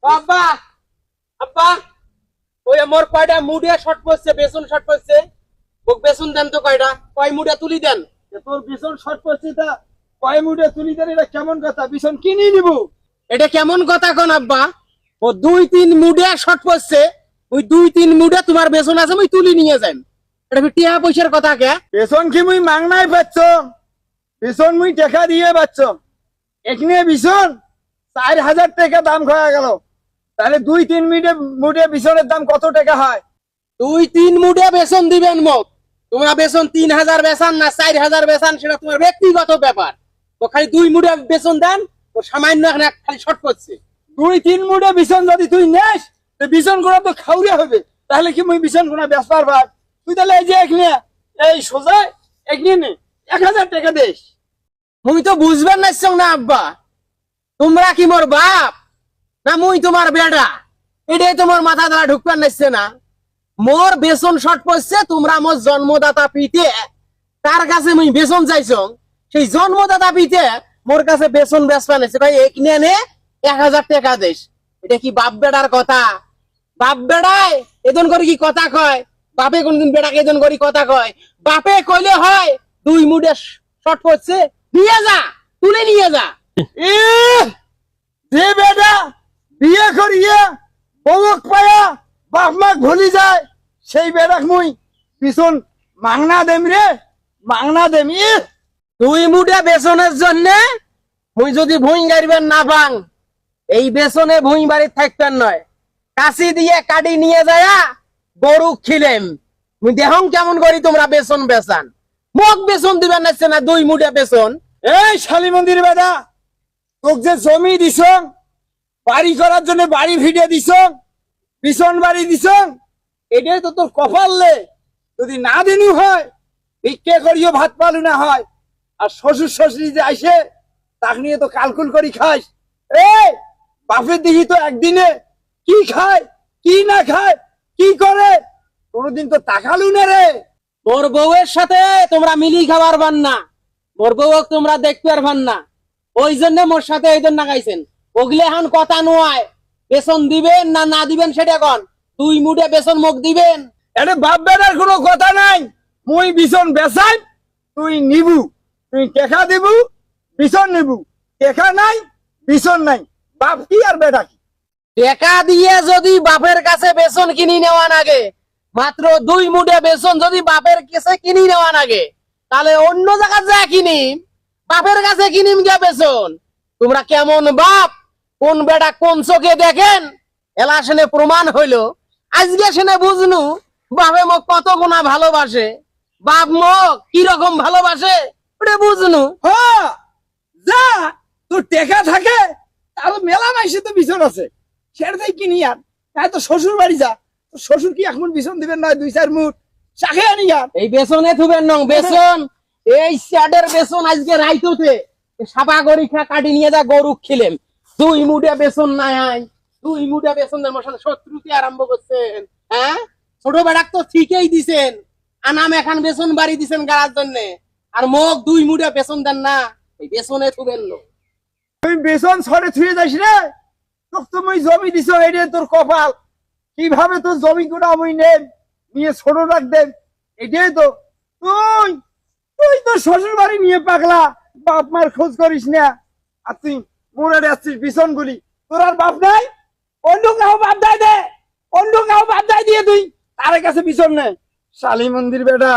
আব্বা আব্বা ওই মোর কয়টা মুডিয়া শর্ট পড়ছে, বেসন শর্ট পড়ছে, মোক বেসন দেন তো কয়টা, কয় মুডিয়া তুলি দেন। তোর বিছন শর্ট পড়ছে তা কয় মুঠে তুলি দেন, এটা কেমন কথা? বিছন কিনে নিব? এটা কেমন কথা কোন আব্বা? ও 2-3 মুডিয়া শর্ট পড়ছে, ওই 2-3 মুডিয়া তোমার বেসন আছে আমি তুলি নিয়ে যাই। এটা কি টিয়া পয়সার কথা কে? বেছন কি মুই মাংনাই পাচ্ছ? বিছন মুই টাকা দিয়ে পাচ্ছ। এখানে বিছন 4000 টাকা দাম হয়ে গেল। তাহলে 2-3 মুঠে বিছনের দাম কত টাকা হয়? 2-3 মুডিয়া বেসন দিবেন মোক। তোমরা বেসন 3000 বেসান না 4000 বেসান সেটা তোমার ব্যক্তিগত ব্যাপার। তো খালি 2 মুডিয়া বেসন দেন, ও সামান্য এখানে খালি শর্ট পড়ছে। 2-3 মুঠে বিছন যদি তুই নেস, তো বিছন গুলো তো খাউরিয়া হবে। তাহলে কি মুই বিছন গুলো বেচবার ভাব? তুই তাহলে এই যে এখানে এই সোজা এখানে নে 1000 টাকা দেস। তুমি তো বুঝবেন না আব্বা, তোমরা কি মোর বাপ না মুই তোমার বেটা? এটাই তোমার মাথা দ্বারা ঢুকবেন নাইছে না। মোর বেসন শর্ট পড়ছে, তোমরা মোর জন্মদাতা পিতে তার কাছে মুই বেসন চাইছ, সেই জন্মদাতা পিতে মোর কাছে বেসন বেচবা নাইছে, ভাই এখানে নে 1000 টাকা দেশ। এটা কি বাপ বেটার কথা? বাপ বেড়ায় এদন করে কি কথা কয়? বাপে কোনদিন বেটাকে এদন করি কথা কয়? বাপে কইলে হয় 2 মুডে শর্ট পড়ছে, নিয়ে যা, তুলে নিয়ে যা। এ যে বেটা বিয়ে করিয়া বউক পায়া বাপ মাক ভুলি যায়, সেই বেটাক মুই পিছন মাংনা দেম রে, মাংনা দেম। 2 মুডে বেসনের জন্য মুই যদি ভুঁই গাড়বেন না পাং, এই বেসনে ভুঁই বাড়ির থাকতেন নয়, কাশি দিয়ে কাটি নিয়ে যায়া গরু খিলেম। মুই দেহং কেমন করি তোমরা বেসন বেসান, মোক বেসন দিবেন নাইছে না 2 মুডে বেসন। এই শালী মন্দির বেটা, তোক যে জমি দিছ, বাড়ি করার জন্য বাড়ি ভিড়ে দিছ, পিছন বাড়ি দিছ, এটাই তো তোর কপালে। যদি না দিনু হয়, ভিক্ষে করিও ভাত পালু না হয়। আর শ্বশুর শাশুড়ি যে আইসে, তাক নিয়ে তো কালকুল করি খাস। এই বাপের দিকে তো একদিনে কি খায় কি না খায় কি করে কোনোদিন তো তাকালু না রে। মোর বউয়ের সাথে তোমরা মিলি খাবার পান না, মোর বউক তোমরা দেখতে পারবান না, ওই জন্য মোর সাথে এই জন্য গাইছেন। ওগুলো এখন কথা নয়, বেসন দিবেন না না দিবেন সেটা কন। 2 মুডে বেসন মোক দিবেন। এটা বাপ বেটার কোনো কথা নাই। মুই বিছন বেচাই, তুই নিবু, তুই টেকা দিবু, বিছন নিবু। টেকা নাই, বিছন নাই, বাপ কি আর বেটা কি? টাকা দিয়ে যদি বাপের কাছে বেসন কিনি নেওয়া লাগে, মাত্র 2 মুডে বেসন যদি বাপের কাছে কিনি নেওয়া লাগে, তাহলে অন্য জায়গা যা কিনিম, বাপের কাছে কিনিম গিয়া বেসন। তোমরা কেমন বাপ, কোন বেটা কোন চোখে দেখেন, এলা সেনে প্রমাণ হইলো। আজকে সেনে বুঝনু বাপে মোক কত গুণা ভালোবাসে, বাপ মোক কি রকম ভালোবাসে ওটা বুঝনু। হ্যাঁ যা, তোর টেকা থাকে তাহলে মেলা মাইসে তো বিছন আছে, সেটাই কিনি। আর তাই তো শ্বশুর বাড়ি যা, তোর শ্বশুর কি এখন বিছন দিবেন না 2-4 মুঠ শাখে আনি আর। এই বেসনে থুবেন নং বেসন, এই স্যাডের বেসন আজকে রাইতোতে সাপা গড়ি খা কাটি নিয়ে যা গরু খিলেম। 2 মুডে বেসন নাই আই, 2 মুডে বেসন দেন, মোর সাথে শত্রুতি আরম্ভ করছেন। হ্যাঁ, ছোট বেড়াক তো ঠিকই দিছেন, আনাম এখন বেসন বাড়ি দিছেন গাড়ার জন্য, আর মোক 2 মুডে বেসন দেন না। এই বেসনে থুবেন নো। তুই বেসন ছড়ে ছুঁয়ে যাস রে, তোর তো মুই জমি দিছ, এটা তোর কপাল। কিভাবে তোর জমি গোটা মুই নেন নিয়ে ছোট রাখ দেন, এটাই তো। তুই তুই তোর শ্বশুর বাড়ি নিয়ে পাগলা, বাপ মার খোঁজ করিস না। আর তুই মোড়ে আসছিস বিছন গুলি, তোর আর বাপ নাই? অন্য কাউ বাপ দেয় দে, অন্য কাউ বাপ দেয় দিয়ে তুই তার কাছে বিছন নেই। শালী মন্দির বেটা।